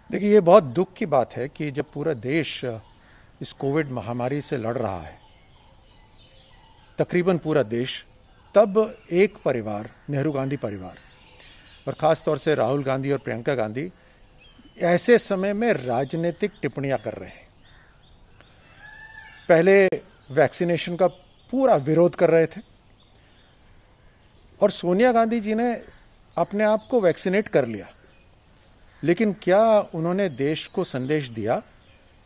देखिए, ये बहुत दुख की बात है कि जब पूरा देश इस कोविड महामारी से लड़ रहा है, तकरीबन पूरा देश, तब एक परिवार, नेहरू गांधी परिवार, और ख़ास तौर से राहुल गांधी और प्रियंका गांधी ऐसे समय में राजनीतिक टिप्पणियां कर रहे हैं। पहले वैक्सीनेशन का पूरा विरोध कर रहे थे और सोनिया गांधी जी ने अपने आप को वैक्सीनेट कर लिया, लेकिन क्या उन्होंने देश को संदेश दिया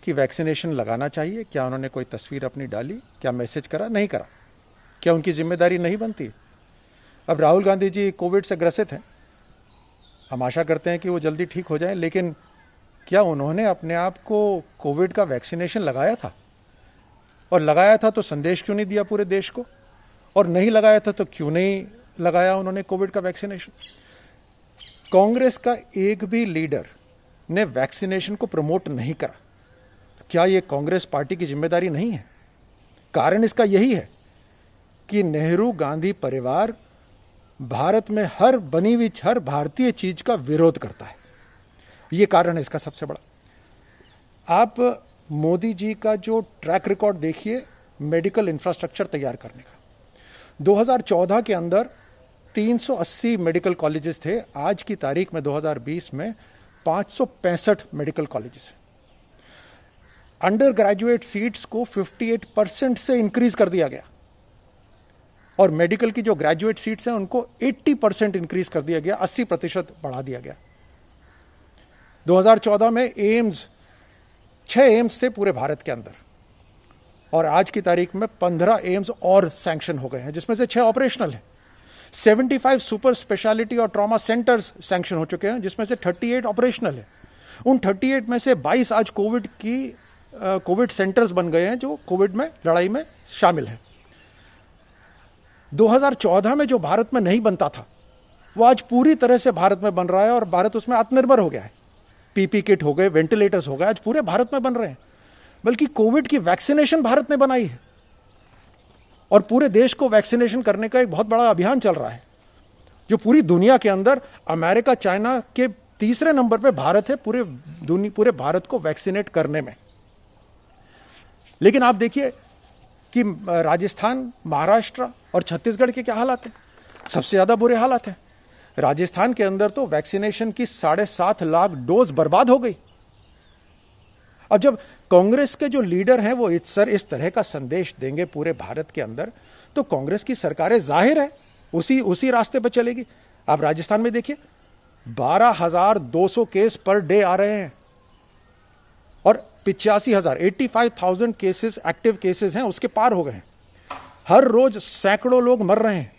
कि वैक्सीनेशन लगाना चाहिए? क्या उन्होंने कोई तस्वीर अपनी डाली? क्या मैसेज करा? नहीं करा। क्या उनकी जिम्मेदारी नहीं बनती? अब राहुल गांधी जी कोविड से ग्रसित हैं, हम आशा करते हैं कि वो जल्दी ठीक हो जाएं, लेकिन क्या उन्होंने अपने आप को कोविड का वैक्सीनेशन लगाया था? और लगाया था तो संदेश क्यों नहीं दिया पूरे देश को? और नहीं लगाया था तो क्यों नहीं लगाया उन्होंने कोविड का वैक्सीनेशन? कांग्रेस का एक भी लीडर ने वैक्सीनेशन को प्रमोट नहीं करा। क्या यह कांग्रेस पार्टी की जिम्मेदारी नहीं है? कारण इसका यही है कि नेहरू गांधी परिवार भारत में हर बनी हुई हर भारतीय चीज का विरोध करता है। यह कारण है इसका सबसे बड़ा। आप मोदी जी का जो ट्रैक रिकॉर्ड देखिए मेडिकल इंफ्रास्ट्रक्चर तैयार करने का, 2014 के अंदर 380 मेडिकल कॉलेजेस थे। आज की तारीख में 2020 में 565 मेडिकल कॉलेजेस हैं। अंडर ग्रेजुएट सीट्स को 58% से इंक्रीज कर दिया गया और मेडिकल की जो ग्रेजुएट सीट्स हैं उनको 80% इंक्रीज कर दिया गया, 80% बढ़ा दिया गया। 2014 में एम्स, 6 एम्स थे पूरे भारत के अंदर और आज की तारीख में 15 एम्स और सैंक्शन हो गए हैं, जिसमें से 6 ऑपरेशनल हैं। 75 सुपर स्पेशलिटी और ट्रॉमा सेंटर्स सैंक्शन हो चुके हैं, जिसमें से 38 ऑपरेशनल है। उन 38 में से 22 आज कोविड सेंटर्स बन गए हैं जो कोविड में लड़ाई में शामिल हैं। 2014 में जो भारत में नहीं बनता था वो आज पूरी तरह से भारत में बन रहा है और भारत उसमें आत्मनिर्भर हो गया है। पीपी किट हो गए, वेंटिलेटर्स हो गए, आज पूरे भारत में बन रहे हैं। बल्कि कोविड की वैक्सीनेशन भारत ने बनाई है और पूरे देश को वैक्सीनेशन करने का एक बहुत बड़ा अभियान चल रहा है, जो पूरी दुनिया के अंदर अमेरिका, चाइना के तीसरे नंबर पे भारत है पूरे भारत को वैक्सीनेट करने में। लेकिन आप देखिए कि राजस्थान, महाराष्ट्र और छत्तीसगढ़ के क्या हालात हैं। सबसे ज्यादा बुरे हालात हैं। राजस्थान के अंदर तो वैक्सीनेशन की 7.5 लाख डोज बर्बाद हो गई। अब जब कांग्रेस के जो लीडर हैं वो इस तरह का संदेश देंगे पूरे भारत के अंदर, तो कांग्रेस की सरकारें जाहिर है उसी रास्ते पर चलेगी। आप राजस्थान में देखिए 12,200 केस पर डे आ रहे हैं और 85,000 केसेस, एक्टिव केसेस हैं, उसके पार हो गए हैं। हर रोज सैकड़ों लोग मर रहे हैं।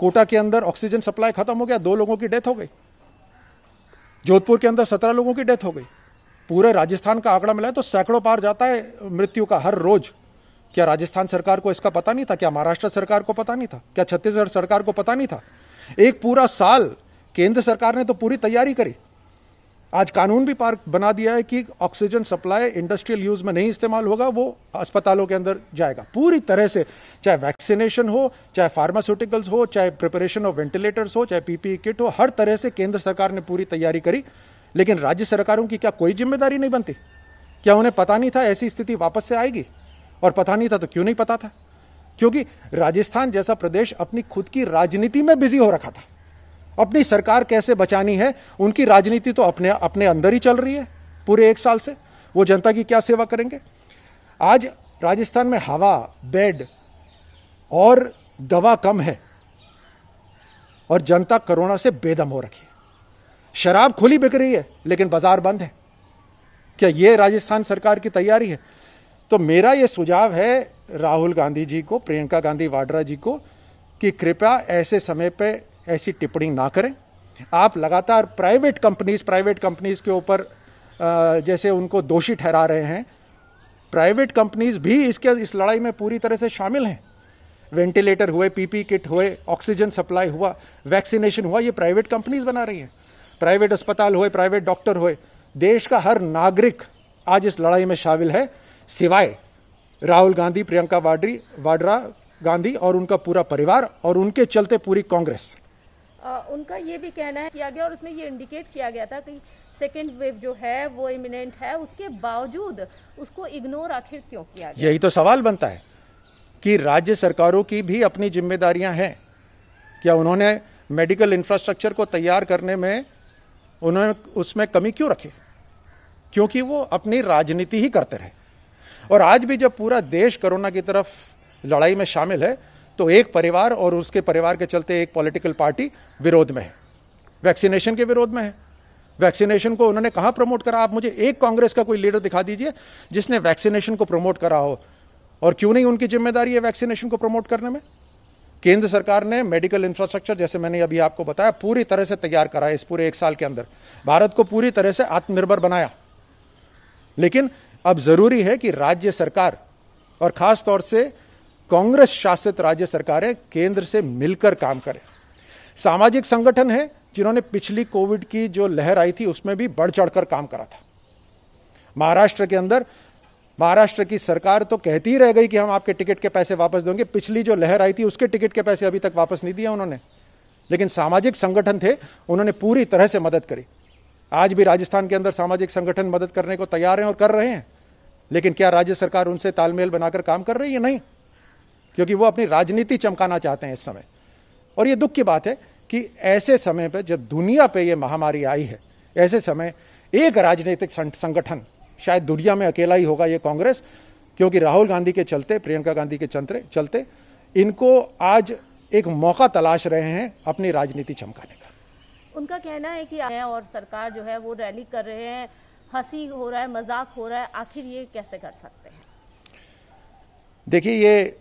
कोटा के अंदर ऑक्सीजन सप्लाई खत्म हो गया, 2 लोगों की डेथ हो गई। जोधपुर के अंदर 17 लोगों की डेथ हो गई। पूरे राजस्थान का आंकड़ा मिला है तो सैकड़ों पार जाता है मृत्यु का हर रोज। क्या राजस्थान सरकार को इसका पता नहीं था? क्या महाराष्ट्र सरकार को पता नहीं था? क्या छत्तीसगढ़ सरकार को पता नहीं था? एक पूरा साल केंद्र सरकार ने तो पूरी तैयारी करी। आज कानून भी पार बना दिया है कि ऑक्सीजन सप्लाई इंडस्ट्रियल यूज में नहीं इस्तेमाल होगा, वो अस्पतालों के अंदर जाएगा पूरी तरह से। चाहे वैक्सीनेशन हो, चाहे फार्मास्यूटिकल्स हो, चाहे प्रिपरेशन ऑफ वेंटिलेटर्स हो, चाहे पीपीई किट हो, हर तरह से केंद्र सरकार ने पूरी तैयारी करी। लेकिन राज्य सरकारों की क्या कोई जिम्मेदारी नहीं बनती? क्या उन्हें पता नहीं था ऐसी स्थिति वापस से आएगी? और पता नहीं था तो क्यों नहीं पता था? क्योंकि राजस्थान जैसा प्रदेश अपनी खुद की राजनीति में बिजी हो रखा था। अपनी सरकार कैसे बचानी है, उनकी राजनीति तो अपने अंदर ही चल रही है पूरे 1 साल से। वो जनता की क्या सेवा करेंगे? आज राजस्थान में हवा, बेड और दवा कम है और जनता कोरोना से बेदम हो रखी है। शराब खुली बिक रही है लेकिन बाजार बंद है। क्या ये राजस्थान सरकार की तैयारी है? तो मेरा ये सुझाव है राहुल गांधी जी को, प्रियंका गांधी वाड्रा जी को, कि कृपया ऐसे समय पे ऐसी टिप्पणी ना करें। आप लगातार प्राइवेट कंपनीज के ऊपर जैसे उनको दोषी ठहरा रहे हैं। प्राइवेट कंपनीज भी इस लड़ाई में पूरी तरह से शामिल हैं। वेंटिलेटर हुए, पीपी किट हुए, ऑक्सीजन सप्लाई हुआ, वैक्सीनेशन हुआ, ये प्राइवेट कंपनीज बना रही हैं। प्राइवेट अस्पताल हुए, प्राइवेट डॉक्टर हुए, देश का हर नागरिक आज इस लड़ाई में शामिल है, सिवाय राहुल गांधी, प्रियंका वाड्रा गांधी और उनका पूरा परिवार और उनके चलते पूरी कांग्रेस। उनका ये भी कहना है किया गया और उसमें ये इंडिकेट किया गया था कि सेकेंड वेव जो है वो इमिनेंट है, उसके बावजूद उसको इग्नोर आखिर क्यों किया गया? यही तो सवाल बनता है कि राज्य सरकारों की भी अपनी जिम्मेदारियां हैं। क्या उन्होंने मेडिकल इंफ्रास्ट्रक्चर को तैयार करने में उन्होंने उसमें कमी क्यों रखी? क्योंकि वो अपनी राजनीति ही करते रहे। और आज भी जब पूरा देश कोरोना की तरफ लड़ाई में शामिल है तो एक परिवार और उसके परिवार के चलते एक पॉलिटिकल पार्टी विरोध में है, वैक्सीनेशन के विरोध में है। वैक्सीनेशन को उन्होंने कहां प्रमोट करा? आप मुझे एक कांग्रेस का कोई लीडर दिखा दीजिए जिसने वैक्सीनेशन को प्रमोट करा हो। और क्यों नहीं उनकी जिम्मेदारी है वैक्सीनेशन को प्रमोट करने में? केंद्र सरकार ने मेडिकल इंफ्रास्ट्रक्चर, जैसे मैंने अभी आपको बताया, पूरी तरह से तैयार करा है। इस पूरे 1 साल के अंदर भारत को पूरी तरह से आत्मनिर्भर बनाया। लेकिन अब जरूरी है कि राज्य सरकार और खास तौर से कांग्रेस शासित राज्य सरकारें केंद्र से मिलकर काम करें। सामाजिक संगठन है जिन्होंने पिछली कोविड की जो लहर आई थी उसमें भी बढ़ चढ़कर काम करा था। महाराष्ट्र के अंदर महाराष्ट्र की सरकार तो कहती ही रह गई कि हम आपके टिकट के पैसे वापस देंगे। पिछली जो लहर आई थी उसके टिकट के पैसे अभी तक वापस नहीं दिए उन्होंने। लेकिन सामाजिक संगठन थे, उन्होंने पूरी तरह से मदद करी। आज भी राजस्थान के अंदर सामाजिक संगठन मदद करने को तैयार हैं और कर रहे हैं। लेकिन क्या राज्य सरकार उनसे तालमेल बनाकर काम कर रही है? नहीं, क्योंकि वो अपनी राजनीति चमकाना चाहते हैं इस समय। और ये दुख की बात है कि ऐसे समय पर जब दुनिया पे ये महामारी आई है, ऐसे समय एक राजनीतिक संगठन, शायद दुनिया में अकेला ही होगा ये कांग्रेस, क्योंकि राहुल गांधी के चलते, प्रियंका गांधी के चलते इनको आज एक मौका तलाश रहे हैं अपनी राजनीति चमकाने का। उनका कहना है कि और सरकार जो है वो रैली कर रहे हैं, हंसी हो रहा है, मजाक हो रहा है, आखिर ये कैसे कर सकते हैं? देखिए, ये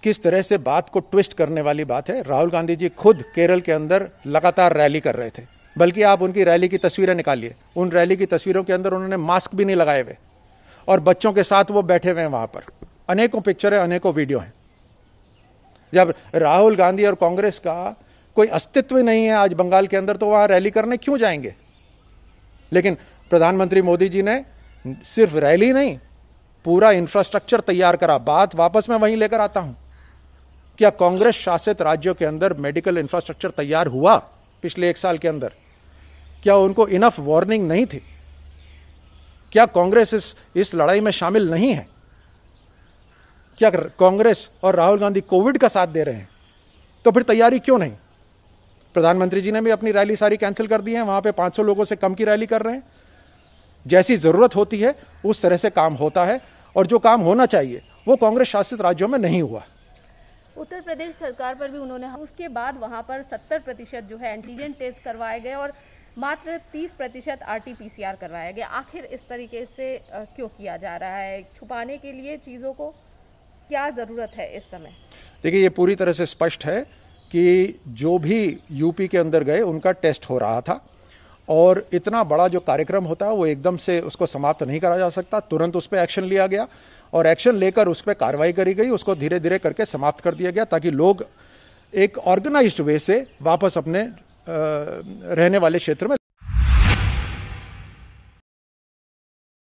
किस तरह से बात को ट्विस्ट करने वाली बात है। राहुल गांधी जी खुद केरल के अंदर लगातार रैली कर रहे थे, बल्कि आप उनकी रैली की तस्वीरें निकालिए, उन रैली की तस्वीरों के अंदर उन्होंने मास्क भी नहीं लगाए हुए और बच्चों के साथ वो बैठे हुए हैं वहां पर। अनेकों पिक्चर है, अनेकों वीडियो हैं। जब राहुल गांधी और कांग्रेस का कोई अस्तित्व नहीं है आज बंगाल के अंदर, तो वहां रैली करने क्यों जाएंगे? लेकिन प्रधानमंत्री मोदी जी ने सिर्फ रैली नहीं, पूरा इंफ्रास्ट्रक्चर तैयार करा। बात वापस मैं वहीं लेकर आता हूं, क्या कांग्रेस शासित राज्यों के अंदर मेडिकल इंफ्रास्ट्रक्चर तैयार हुआ पिछले 1 साल के अंदर? क्या उनको इनफ वार्निंग नहीं थी? क्या कांग्रेस इस लड़ाई में शामिल नहीं है? क्या कांग्रेस और राहुल गांधी कोविड का साथ दे रहे हैं? तो फिर तैयारी क्यों नहीं? प्रधानमंत्री जी ने भी अपनी रैली सारी कैंसिल कर दी है, वहां पे 500 लोगों से कम की रैली कर रहे हैं। जैसी जरूरत होती है उस तरह से काम होता है, और जो काम होना चाहिए वो कांग्रेस शासित राज्यों में नहीं हुआ। उत्तर प्रदेश सरकार पर भी उन्होंने, उसके बाद वहां पर 70% जो है एंटीजन टेस्ट करवाए गए और मात्र 30% RT-PCR करवाया गया। आखिर इस तरीके से क्यों किया जा रहा है? छुपाने के लिए चीजों को? क्या जरूरत है इस समय? देखिए, ये पूरी तरह से स्पष्ट है कि जो भी यूपी के अंदर गए उनका टेस्ट हो रहा था, और इतना बड़ा जो कार्यक्रम होता है वो एकदम से उसको समाप्त नहीं करा जा सकता। तुरंत उस पर एक्शन लिया गया और एक्शन लेकर उस पर कार्रवाई करी गई, उसको धीरे धीरे करके समाप्त कर दिया गया, ताकि लोग एक ऑर्गेनाइज्ड वे से वापस अपने रहने वाले क्षेत्र में